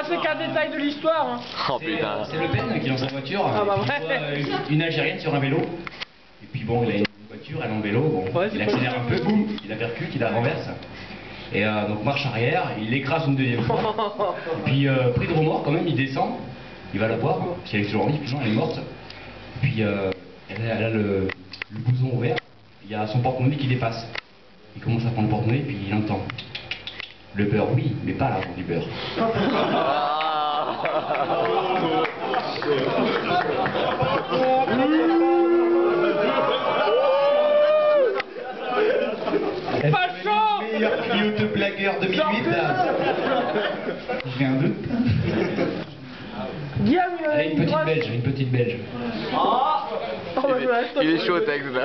c'est qu'un détail de l'histoire. Hein. Oh putain. C'est Le Pen qui est dans sa voiture. Ah bah il voit une Algérienne sur un vélo. Et puis bon, il a une voiture, elle est en vélo. Bon, Ouais, il accélère un peu, boum, il la percute, il la renverse. Et donc marche arrière, il l'écrase une deuxième fois. Et puis pris de remords quand même, il descend, il va la voir, parce qu'elle est toujours en vie, puis non, elle est morte. Et puis elle a le blouson ouvert, il y a son porte-monnaie qui dépasse. Il commence à prendre le porte-monnaie, puis il entend. Le beurre, oui, mais pas l'argent du beurre. Pas chaud. Meilleur trio de blagueurs 2008 là. J'ai un doute. Guillaume, Allez, une petite belge. Oh, bah, je Il est chaud au texte là.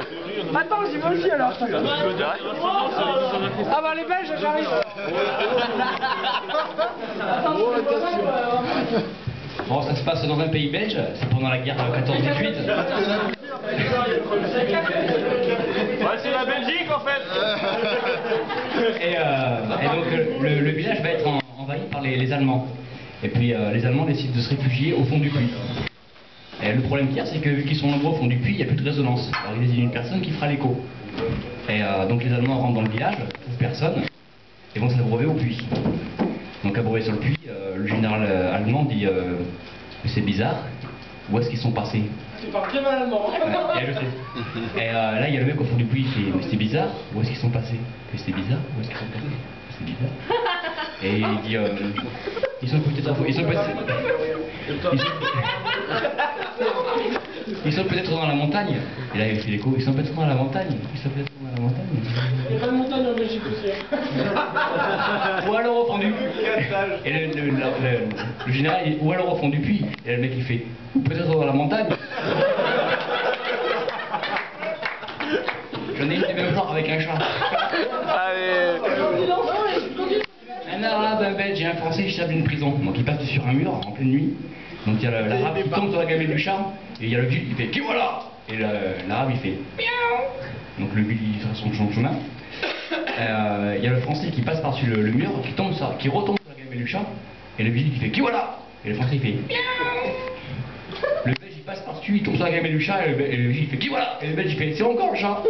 Attends, j'y vais aussi alors. Ah bah les Belges, j'arrive. Bon, ça se passe dans un pays belge, c'est pendant la guerre 14-18. Ouais, c'est la Belgique en fait. Et donc le village va être envahi par les Allemands. Et puis les Allemands décident de se réfugier au fond du puits. Et le problème qu'il y a, c'est que vu qu'ils sont nombreux au fond du puits, il n'y a plus de résonance. Alors ils désignent une personne qui fera l'écho. Et donc les Allemands rentrent dans le village, trouvent personne, et vont s'abreuver au puits. Donc abreuvé sur le puits, le général allemand dit que c'est bizarre, où est-ce qu'ils sont passés? Tu parles très mal allemand. Et je sais. Et là, il y a le mec au fond du puits, il fait mais c'est bizarre, où est-ce qu'ils sont passés? Mais c'est bizarre, où est-ce qu'ils sont passés? C'est bizarre. Et il dit ils sont peut-être dans la montagne. Et là, il fait l'écho, ils sont peut-être dans la montagne. Ils sont peut-être dans la montagne. Il y a pas de montagne en Belgique aussi. Ou alors au fond du puits. Et le général, il dit, ou alors au fond du puits. Et là, le mec, il fait peut-être dans la montagne. J'en ai une du même genre avec un chat. Allez. Un arabe, un belge et un français, ils cherchent une prison. Donc ils passent sur un mur en pleine nuit. Donc il y a l'arabe qui tombe sur la gamelle du chat. Et il y a le guide qui fait qui voilà. Et l'arabe il fait miaou. Donc le guide il fait son chemin. Il y a le français qui passe par-dessus le mur, qui retombe sur la gamelle du chat. Et le guide il fait qui voilà. Et le français il fait miaou. Le belge il passe par-dessus, il tombe sur la gamelle du chat. Et le guide il fait qui voilà. Et le belge il fait c'est encore le chat.